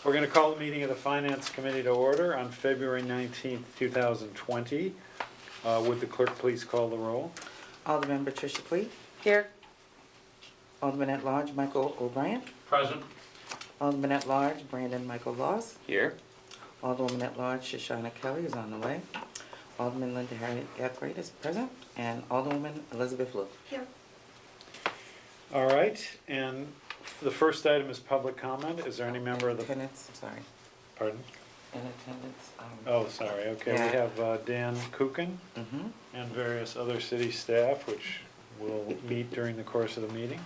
We're going to call the meeting of the Finance Committee to order on February 19th, 2020. Would the clerk please call the roll? Alderman Patricia Clee. Here. Alderman at Large Michael O'Brien. Present. Alderman at Large Brandon Michael Laws. Here. Alderwoman at Large Shoshana Kelly is on the way. Alderman Linda Harriet Gathright is present. And Alderwoman Elizabeth Lou. Here. All right, and the first item is public comment. Is there any member of the... Attendance, I'm sorry. Pardon? In attendance. Oh, sorry, okay. Yeah. We have Dan Kuchen Mm-hmm. and various other city staff, which will meet during the course of the meeting.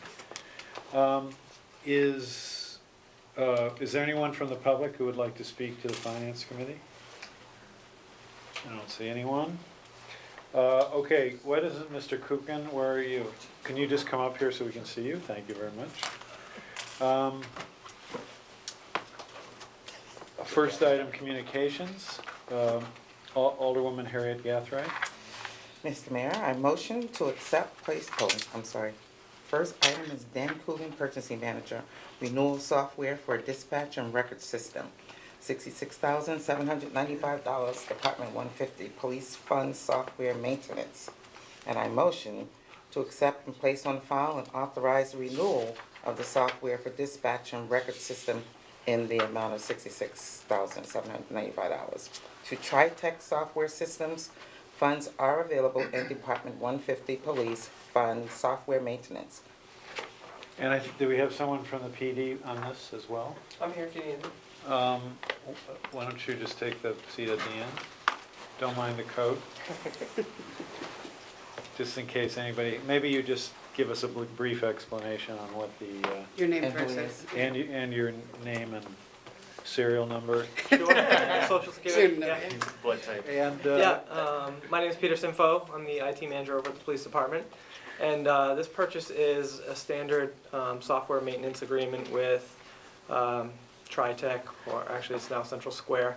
Is there anyone from the public who would like to speak to the Finance Committee? I don't see anyone. Okay, what is it, Mr. Kuchen? Where are you? Can you just come up here so we can see you? Thank you very much. First item, communications. Alderwoman Harriet Gathright. Mr. Mayor, I motion to accept First item is Dan Coogan, Purchasing Manager, renewal software for dispatch and record system. $66,795, Department 150, Police Fund Software Maintenance. And I motion to accept and place on file and authorize the renewal of the software for dispatch and record system in the amount of $66,795. To TriTech Software Systems, funds are available in Department 150 Police Fund Software Maintenance. And do we have someone from the PD on this as well? I'm here if you need me. Why don't you just take the seat at the end? Don't mind the coat. Just in case anybody, maybe you just give us a brief explanation on what the, Your name And who first. is- and your name and serial number. Sure. Social Security. Soon, Yeah. Blood type. And, My name is Peter Simfo. I'm the IT manager over at the police department. And this purchase is a standard software maintenance agreement with TriTech, or actually it's now Central Square,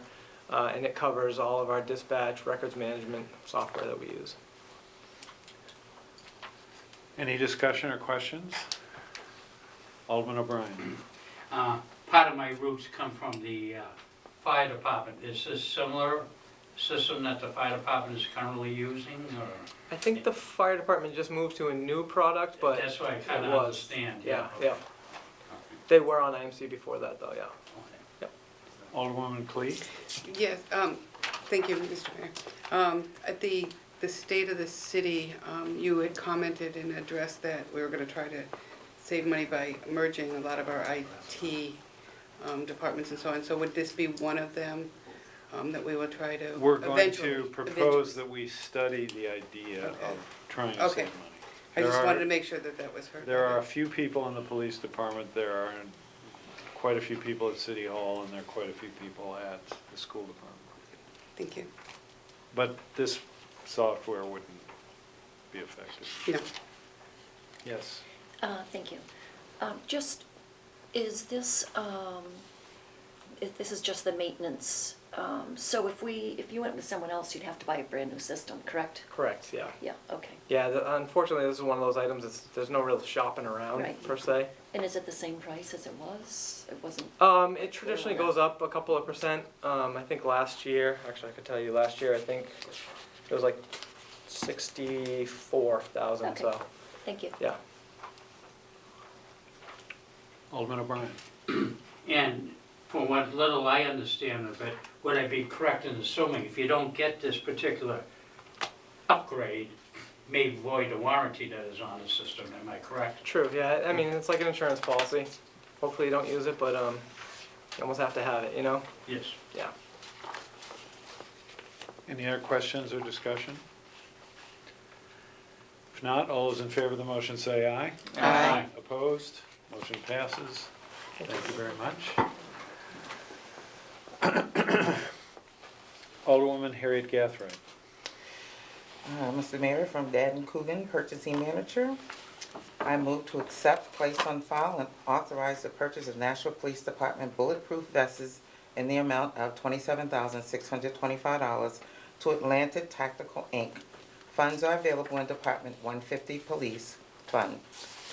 and it covers all of our dispatch records management software that we use. any discussion or questions? Alderman O'Brien. Part of my roots come from the fire department. Is this similar system that the fire department is currently using, or? I think the fire department just moved to a new product, but That's what I kind it of was. understand. Yeah. They were on IMC before that, though. Yeah. Alderwoman Clee. Yes, thank you, Mr. Mayor. At the state of the city, you had commented and addressed that we were going to try to save money by merging a lot of our IT departments and so on. So would this be one of them that we will try to We're going eventually? to propose that we study the idea Okay. of trying to Okay. save money. I just There wanted are- to make sure that that was heard. There are a few people in the police department, there are quite a few people at City Hall, and there are quite a few people at the school department. Thank you. But this software wouldn't be effective. No. Yes. Thank you. Is this, this is just the maintenance, so if you went with someone else, you'd have to buy a brand new system, correct? Correct. Yeah. Yeah, okay. Yeah. Unfortunately, this is one of those items. There's no real shopping around Right. per se. And is it the same price as it was? It wasn't, It traditionally goes up a couple of percent. I think last year, actually I could tell you last year, I think it was like 64,000, Okay. so, thank you. yeah. Alderman O'Brien. And from what little I understand of it, would I be correct in assuming if you don't get this particular upgrade, may void a warranty that is on the system, am I correct? True, yeah, I mean, it's like an insurance policy. Hopefully you don't use it, but you almost have to have it, you know? Yes. Yeah. Any other questions or discussion? If not, all those in favor of the motion say aye. Aye. Opposed? Motion passes. Thank you very much. Alderwoman Harriet Gathright. Mr. Mayor, from Dan Coogan, Purchasing Manager, I move to accept, place on file, and authorize the purchase of National Police Department bulletproof vests in the amount of $27,625 to Atlantic Tactical, Inc. Funds are available in Department 150 Police Fund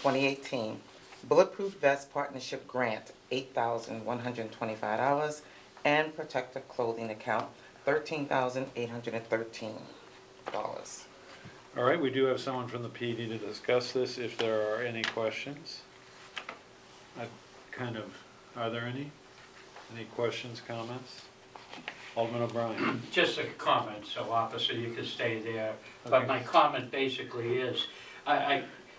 2018 Bulletproof Vest Partnership Grant, $8,125, and Protective Clothing Account, $13,813. All right, we do have someone from the PD to discuss this, if there are any questions. Are there any? Any questions, comments? Alderman O'Brien. Just a comment, so officer, you can stay there. Okay. But my comment basically is,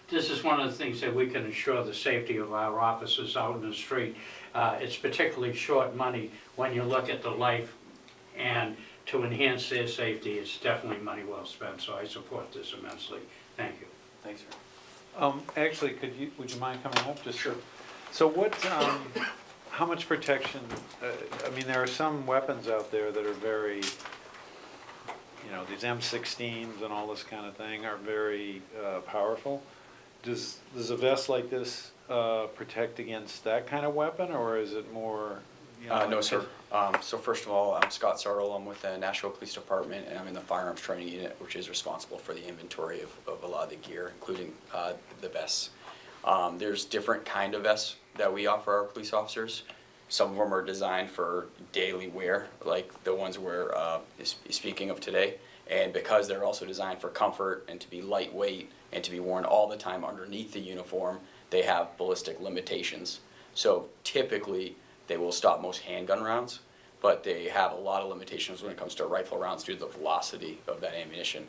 this is one of the things that we can ensure the safety of our officers out in the street. It's particularly short money when you look at the life, and to enhance their safety, it's definitely money well spent, so I support this immensely. Thank you. Thanks, sir. Actually, would you mind coming up? Just sure. So what, how much protection, I mean, there are some weapons out there that are very, these M16s and all this kind of thing are very powerful. Does a vest like this protect against that kind of weapon, or is it more, No, sir. So first of all, I'm Scott Sartle. I'm with the Nashville Police Department, and I'm in the Firearms Training Unit, which is responsible for the inventory of a lot of the gear, including the vests. There's different kind of vests that we offer our police officers. Some of them are designed for daily wear, like the ones we're speaking of today. And because they're also designed for comfort and to be lightweight and to be worn all the time underneath the uniform, they have ballistic limitations. So typically, they will stop most handgun rounds, but they have a lot of limitations when it comes to rifle rounds due to the velocity of that ammunition.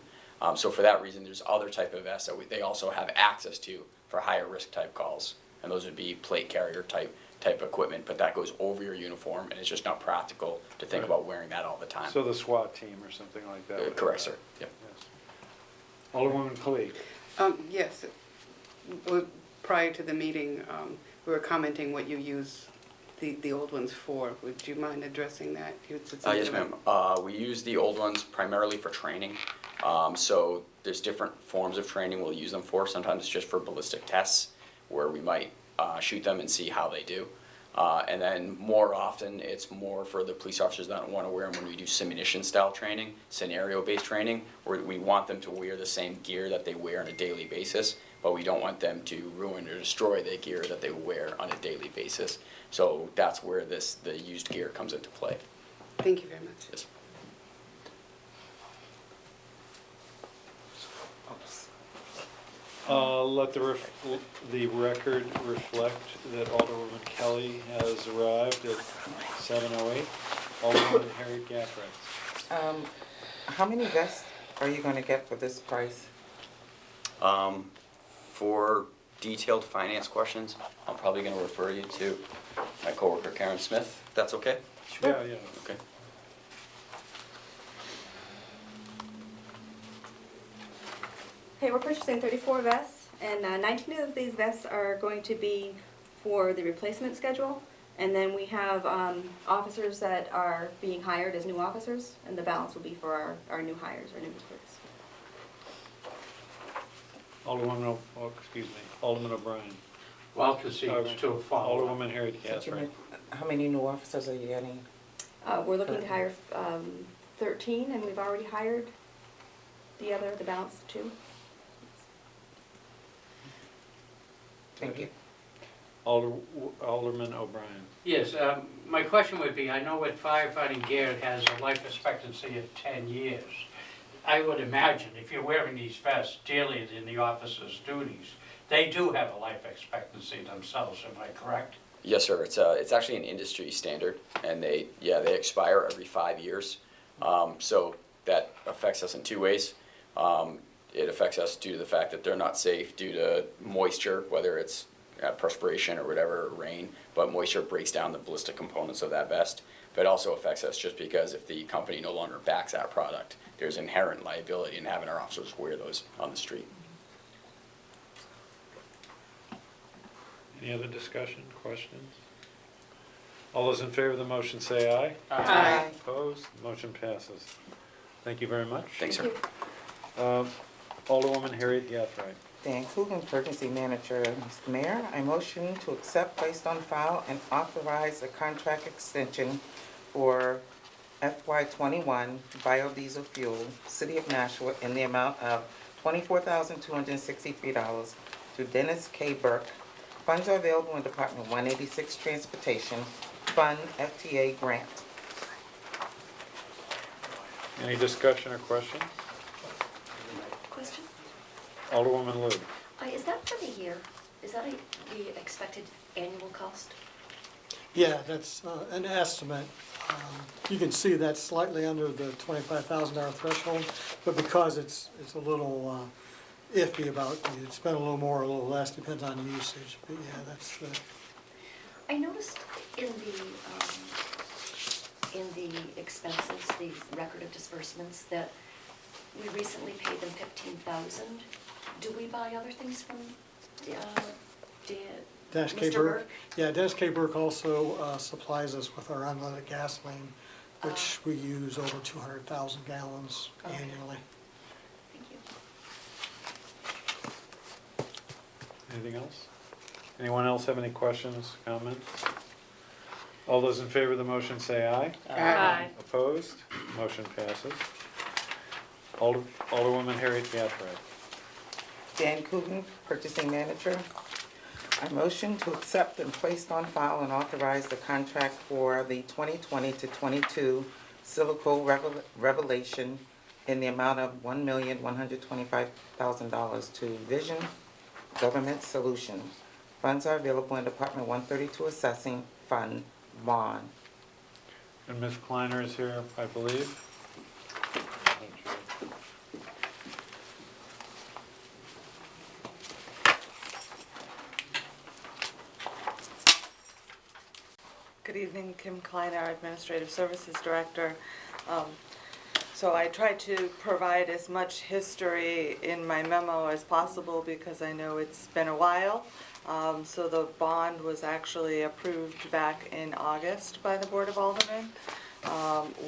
So for that reason, there's other type of vests that they also have access to for higher risk type calls. And those would be plate carrier type equipment, but that goes over your uniform, and it's just not practical to think Right. about wearing that all the time. So the SWAT team or something like that? would have Correct, that. sir. Yep. Yes. Alderwoman Khalid. Yes, prior to the meeting, we were commenting what you use the old ones for. Would you mind addressing that? You had said something Yes, about- ma'am. We use the old ones primarily for training. So there's different forms of training we'll use them for. Sometimes it's just for ballistic tests, where we might shoot them and see how they do. And then more often, it's more for the police officers that don't want to wear them when we do simulation style training, scenario-based training, where we want them to wear the same gear that they wear on a daily basis, but we don't want them to ruin or destroy the gear that they wear on a daily basis. So that's where the used gear comes into play. Thank you very much. Yes. Let the record reflect that Alderwoman Kelly has arrived at 7:08. Alderwoman Harriet Gafford. How many vests are you going to get for this price? For detailed finance questions, I'm probably going to refer you to my coworker Karen Smith, if that's okay? Yeah. Okay. Okay, we're purchasing 34 vests, and 19 of these vests are going to be for the replacement schedule. And then we have officers that are being hired as new officers, and the balance will be for our new hires, our new recruits. Alderman O'Brien. Well conceived to a follow-up. Alderwoman Harriet Gafford. How many new officers are you getting? We're looking to hire 13, and we've already hired the balance of 2. Thank you. Alderman O'Brien. Yes, my question would be, I know with firefighting gear, it has a life expectancy of 10 years. I would imagine if you're wearing these vests daily in the officer's duties, they do have a life expectancy themselves, am I correct? Yes, sir. It's actually an industry standard, and they expire every 5 years. So that affects us in 2 ways. It affects us due to the fact that they're not safe due to moisture, whether it's perspiration or whatever, or rain, but moisture breaks down the ballistic components of that vest. But it also affects us just because if the company no longer backs that product, there's inherent liability in having our officers wear those on the street. Any other discussion, questions? All those in favor of the motion say aye. Aye. Opposed? Motion passes. Thank you very much. Thanks, sir. Alderwoman Harriet Gafford. Dan Coogan, Emergency Manager. Mr. Mayor, I motion to accept, placed on file, and authorize a contract extension for FY21 biodiesel fuel, City of Nashua, in the amount of $24,263 to Dennis K. Burke, Funds are available in Department 186 Transportation Fund FTA Grant. Any discussion or question? Question? Alderwoman Lou. Is that for the year? Is that the expected annual cost? Yeah, that's an estimate. You can see that's slightly under the $25,000 threshold, but because it's a little iffy about, you spend a little more or a little less, depends on usage. But yeah, that's I noticed in the expenses, the record of disbursements, that we recently paid them $15,000. Do we buy other things from Dennis K. Mr. Burke. Yeah, Dennis K. Burke also supplies us with our unleaded gasoline, which we use over 200,000 gallons Okay. annually. Thank you. Anything else? Anyone else have any questions, comments? All those in favor of the motion say aye. Aye. Opposed? Motion passes. Alderwoman Harriet Gathright. Dan Coogan, Purchasing Manager. I motion to accept and place on file and authorize the contract for the 2020 to 22 Silico Revelation in the amount of $1,125,000 to Vision Government Solutions. Funds are available in Department 132 Assessing Fund, Vaughn. And Ms. Kleiner is here, I believe. Good evening, Kim Kleiner, Administrative Services Director. So I tried to provide as much history in my memo as possible because I know it's been a while. So the bond was actually approved back in August by the Board of Aldermen.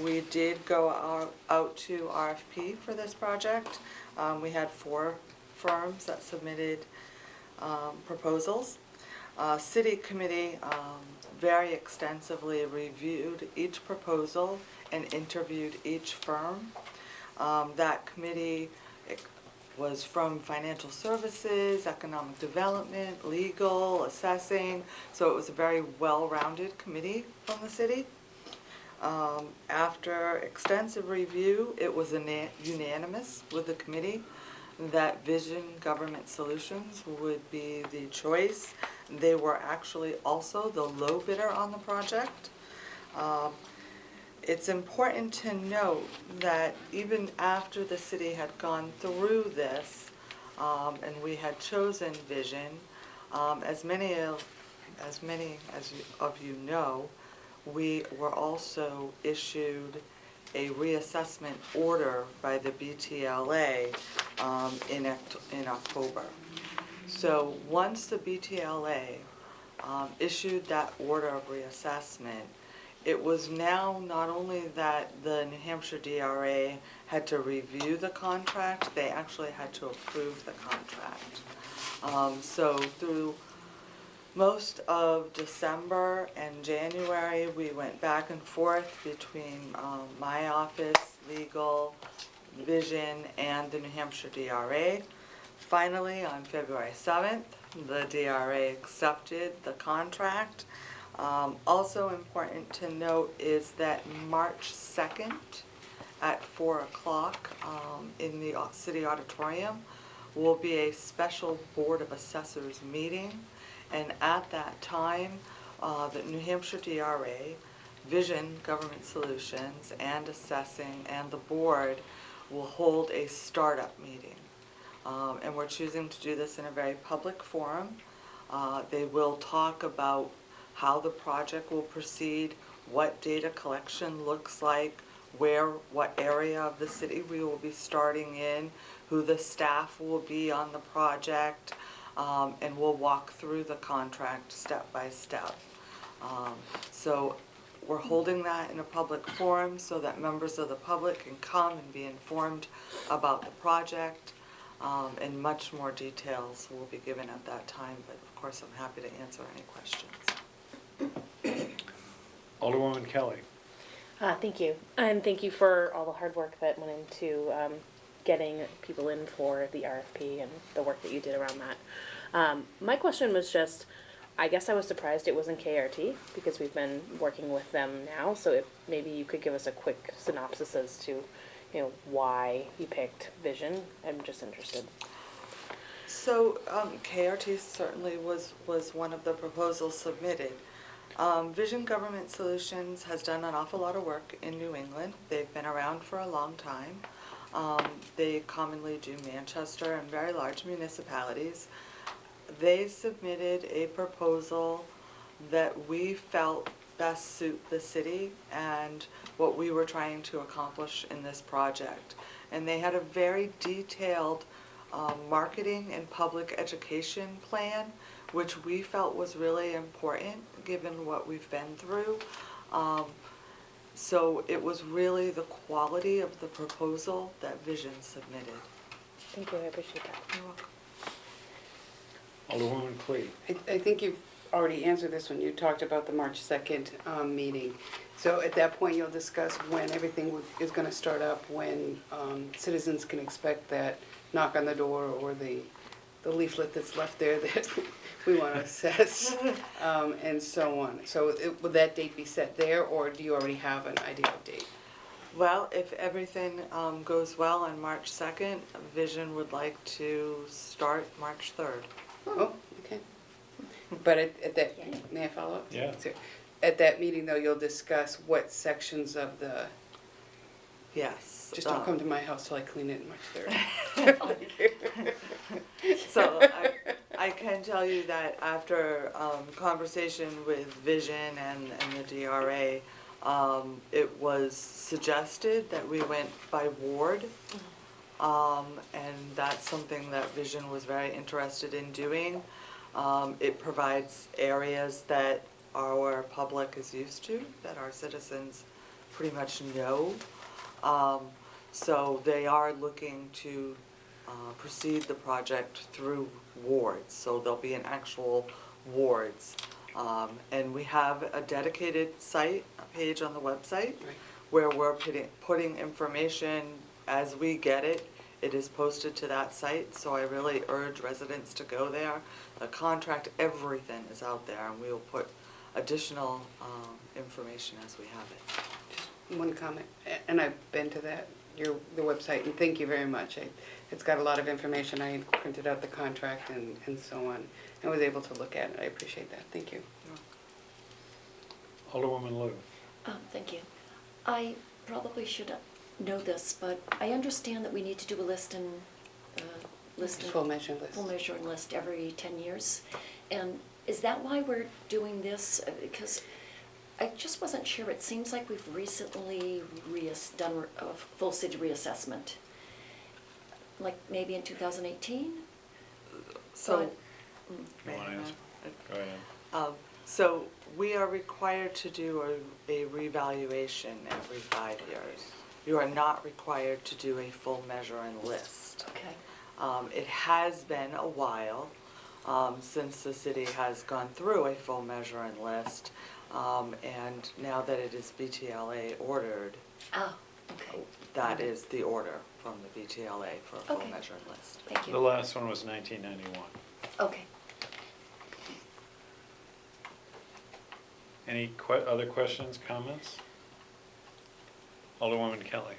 We did go out to RFP for this project. We had 4 firms that submitted proposals. City Committee very extensively reviewed each proposal and interviewed each firm. That committee was from financial services, economic development, legal, assessing, so it was a very well-rounded committee from the city. After extensive review, it was unanimous with the committee that Vision Government Solutions would be the choice. They were actually also the low bidder on the project. It's important to note that even after the city had gone through this, and we had chosen Vision, as many of you know, we were also issued a reassessment order by the BTLA in October. So once the BTLA issued that order of reassessment, it was now not only that the New Hampshire DRA had to review the contract, they actually had to approve the contract. So through most of December and January, we went back and forth between my office, legal, Vision, and the New Hampshire DRA. Finally, on February 7th, the DRA accepted the contract. Also important to note is that March 2nd at 4 o'clock in the City Auditorium will be a special Board of Assessors meeting. And at that time, the New Hampshire DRA, Vision Government Solutions, and Assessing, and the board will hold a startup meeting. And we're choosing to do this in a very public forum. They will talk about how the project will proceed, what data collection looks like, what area of the city we will be starting in, who the staff will be on the project, and we'll walk through the contract step by step. So we're holding that in a public forum so that members of the public can come and be informed about the project, and much more details will be given at that time, but of course I'm happy to answer any questions. Alderwoman Kelly. Thank you, and thank you for all the hard work that went into getting people in for the RFP and the work that you did around that. My question was just, I guess I was surprised it wasn't KRT, because we've been working with them now, so if maybe you could give us a quick synopsis as to, you know, why you picked Vision, I'm just interested. So KRT certainly was one of the proposals submitted. Vision Government Solutions has done an awful lot of work in New England. They've been around for a long time. They commonly do Manchester and very large municipalities. They submitted a proposal that we felt best suit the city and what we were trying to accomplish in this project. And they had a very detailed marketing and public education plan, which we felt was really important given what we've been through. So it was really the quality of the proposal that Vision submitted. Thank you, I appreciate that. You're welcome. Alderwoman Clee. I think you've already answered this when you talked about the March 2nd meeting. So at that point, you'll discuss when everything is going to start up, when citizens can expect that knock on the door or the leaflet that's left there that we want to assess, and so on. So will that date be set there, or do you already have an idea of date? Well, if everything goes well on March 2nd, Vision would like to start March 3rd. Oh, okay. But at that, may I follow up? Yeah. So, at that meeting, though, you'll discuss what sections of the, Yes. just don't come to my house till I clean it in March 3rd. So I can tell you that after conversation with Vision and the DRA, it was suggested that we went by ward. And that's something that Vision was very interested in doing. It provides areas that our public is used to, that our citizens pretty much know. So they are looking to proceed the project through wards, so there'll be an actual wards. And we have a dedicated site, a page on the website, Right. where we're putting information as we get it. It is posted to that site, so I really urge residents to go there. The contract, everything is out there, and we will put additional information as we have it. One comment, and I've been to the website, and thank you very much. It's got a lot of information. I printed out the contract and so on, and was able to look at it. I appreciate that. Thank you. Alderwoman Lou. Thank you. I probably should know this, but I understand that we need to do a list and Full measure list. full measure and list every 10 years. And is that why we're doing this? Because I just wasn't sure. It seems like we've recently done a full city reassessment, like maybe in 2018. So, You May want I to answer? Go ahead. So we are required to do a revaluation every 5 years. You are not required to do a full measure and list. Okay. It has been a while since the city has gone through a full measure and list. And now that it is BTLA ordered, Oh, okay. that is the order from the BTLA for a full Okay. measure and list. Thank The you. last one was 1991. Okay. Any other questions, comments? Alderwoman Kelly.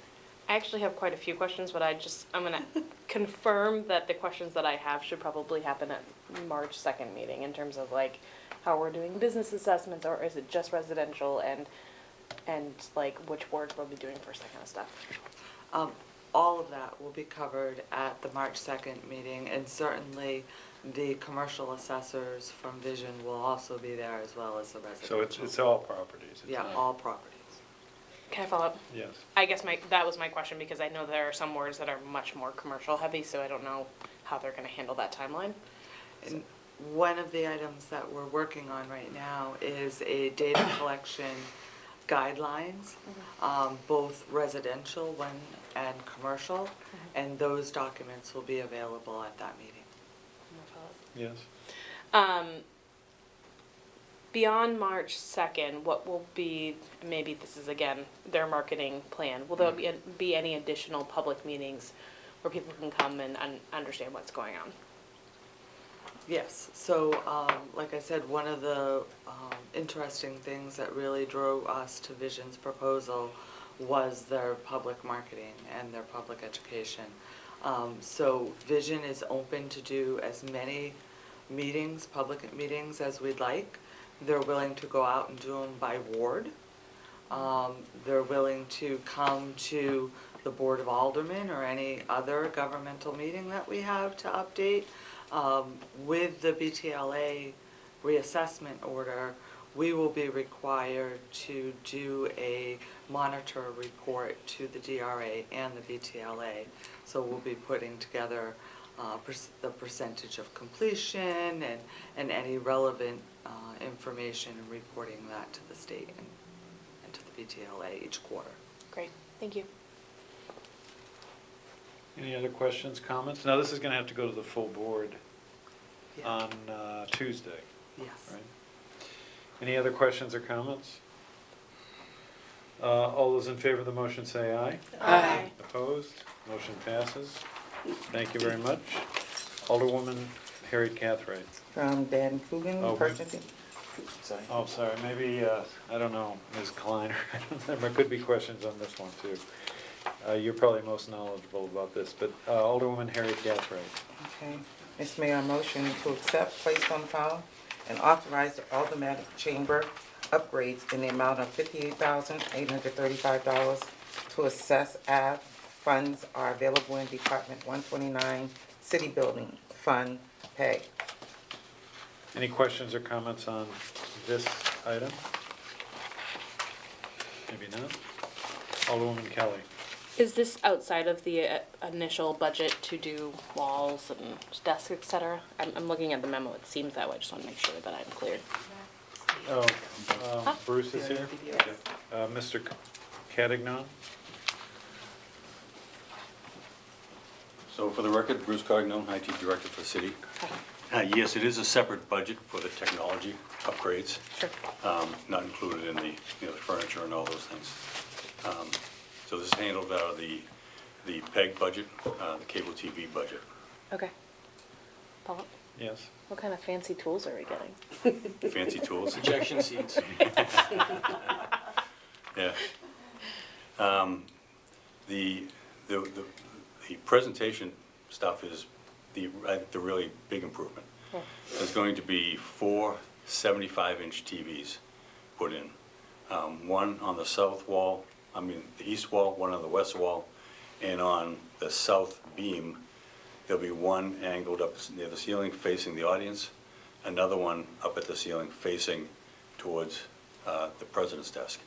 I actually have quite a few questions, but I'm gonna confirm that the questions that I have should probably happen at March 2nd meeting in terms of like how we're doing business assessments, or is it just residential, and like which wards we'll be doing first, that kind of stuff. All of that will be covered at the March 2nd meeting, and certainly the commercial assessors from Vision will also be there, as well as the residential. So it's all properties? It's Yeah, not- all properties. Can I follow up? Yes. I guess that was my question, because I know there are some wards that are much more commercial heavy, so I don't know how they're gonna handle that timeline. And one of the items that we're working on right now is a data collection guidelines, both residential and commercial, and those documents will be available at that meeting. Yes. Beyond March 2nd, what will be, maybe this is again their marketing plan, will there be any additional public meetings where people can come and understand what's going on? Yes, so, like I said, one of the interesting things that really drove us to Vision's proposal was their public marketing and their public education. So Vision is open to do as many meetings, public meetings, as we'd like. They're willing to go out and do them by ward. They're willing to come to the Board of Aldermen or any other governmental meeting that we have to update. With the BTLA reassessment order, we will be required to do a monitor report to the DRA and the BTLA. So we'll be putting together the percentage of completion and any relevant information and reporting that to the state and to the BTLA each quarter. Great, thank you. Any other questions, comments? Now, this is gonna have to go to the full board Yeah. on Tuesday, Yes. right? Any other questions or comments? All those in favor of the motion say aye. Aye. Opposed? Motion passes. Thank you very much. Alderwoman Harriet Cathright. From Dan Coogan, Oh, purchasing. Oh, sorry, maybe, I don't know, Ms. Kleiner. There could be questions on this one, too. You're probably most knowledgeable about this, but Alderwoman Harriet Cathright. Okay. Mr. Mayor, I motion to accept, place on file, and authorize the aldermanic chamber upgrades in the amount of $58,835 to assess Ave. Funds are available in Department 129 City Building Fund Pay. Any questions or comments on this item? Maybe not. Alderwoman Kelly. Is this outside of the initial budget to do walls and desks, et cetera? I'm looking at the memo, it seems that way, I just want to make sure that I'm clear. Oh, Bruce is here? Mr. Cattignon? So for the record, Bruce Cognon, IT Director for the city. Yes, it is a separate budget for the technology upgrades. Sure. Not included in the, the furniture and all those things. So this is handled out of the PEG budget, the cable TV budget. Okay. Paul, Yes. what kind of fancy tools are we getting? Fancy tools. Ejection seats. Yeah. The presentation stuff is the really big improvement. Yeah. There's going to be 4 75-inch TVs put in. One on the the east wall, one on the west wall, and on the south beam, there'll be one angled up near the ceiling facing the audience, another one up at the ceiling facing towards the president's desk.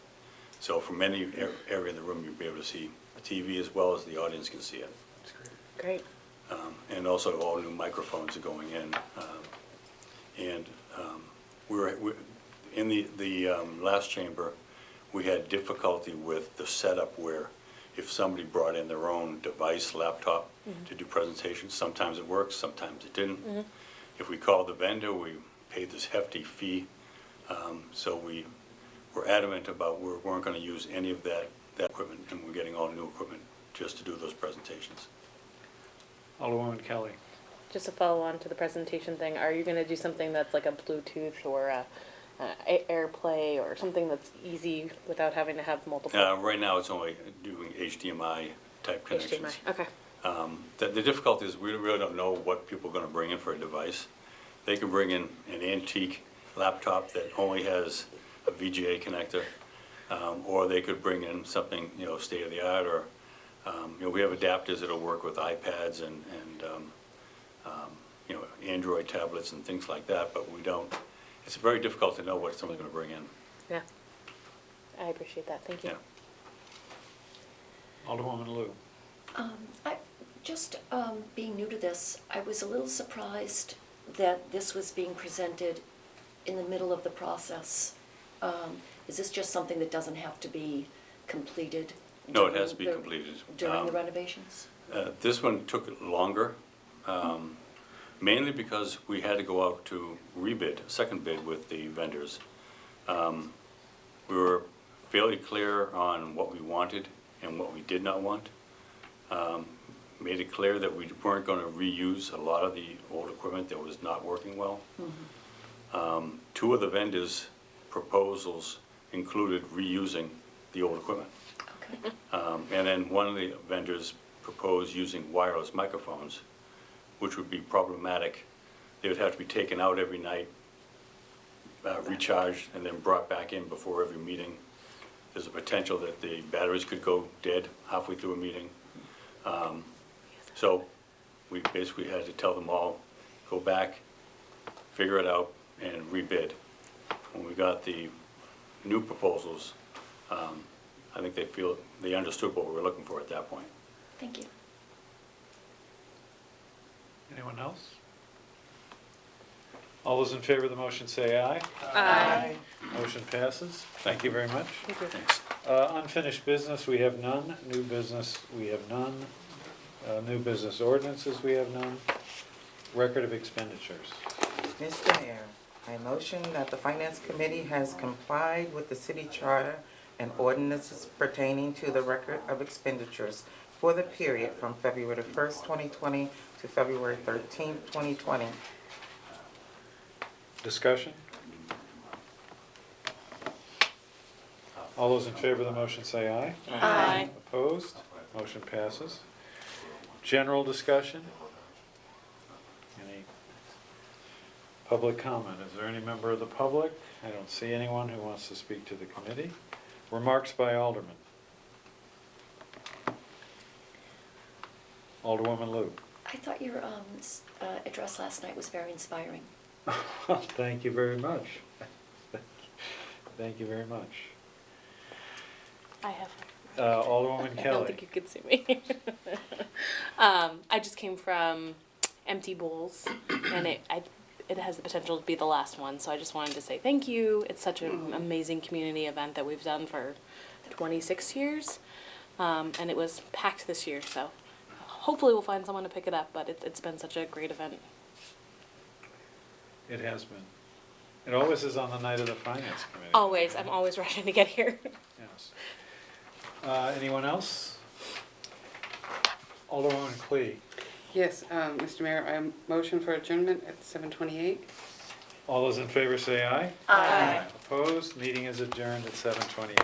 So from any area in the room, you'll be able to see a TV as well as the audience can see it. Great. And also all new microphones are going in. We're in the last chamber, we had difficulty with the setup where if somebody brought in their own device, laptop, to do presentations, sometimes it works, sometimes it didn't. If we called the vendor, we paid this hefty fee. So we were adamant about we weren't going to use any of that equipment, and we're getting all new equipment just to do those presentations. Alderwoman Kelly. Just to follow on to the presentation thing, are you gonna do something that's like a Bluetooth or a AirPlay or something that's easy without having to have multiple? Right now, it's only doing HDMI type connections. HDMI, okay. The difficulty is we really don't know what people are going to bring in for a device. They can bring in an antique laptop that only has a VGA connector, or they could bring in something, state of the art, or we have adapters that'll work with iPads and Android tablets and things like that, but we don't. It's very difficult to know what someone's going to bring in. Yeah. I appreciate that, thank you. Yeah. Alderwoman Lou. Being new to this, I was a little surprised that this was being presented in the middle of the process. Is this just something that doesn't have to be completed? No, it has to be completed. During the renovations? This one took longer, mainly because we had to go out to second bid with the vendors. We were fairly clear on what we wanted and what we did not want. made it clear that we weren't gonna reuse a lot of the old equipment that was not working well. Two of the vendors' proposals included reusing the old equipment. Okay. And then one of the vendors proposed using wireless microphones, which would be problematic. They would have to be taken out every night, recharged, and then brought back in before every meeting. There's a potential that the batteries could go dead halfway through a meeting. So we basically had to tell them all, go back, figure it out, and rebid. When we got the new proposals, I think they understood what we were looking for at that point. Thank you. Anyone else? All those in favor of the motion say aye. Aye. Motion passes. Thank you very much. Thanks. Unfinished business, we have none. New business, we have none. New business ordinances, we have none. Record of expenditures. Mr. Mayor, I motion that the Finance Committee has complied with the city charter and ordinances pertaining to the record of expenditures for the period from February 1st, 2020 to February 13th, 2020. Discussion? All those in favor of the motion say aye. Aye. Opposed? Motion passes. General discussion? Any public comment? Is there any member of the public? I don't see anyone who wants to speak to the committee. Remarks by aldermen. Alderwoman Lou. I thought your address last night was very inspiring. Thank you very much. Thank you very much. I have. Alderwoman I don't Kelly. think you could see me. I just came from Empty Bowls, and it has the potential to be the last one. So I just wanted to say thank you. It's such an amazing community event that we've done for 26 years, and it was packed this year. So hopefully we'll find someone to pick it up. But it's been such a great event. It has been. It always is on the night of the Finance Committee. Always, I'm always rushing to get here. Yes. Anyone else? Alderwoman Clee. Yes, Mr. Mayor, I motion for adjournment at 7:28. All those in favor say aye. Aye. Opposed? Meeting is adjourned at 7:28.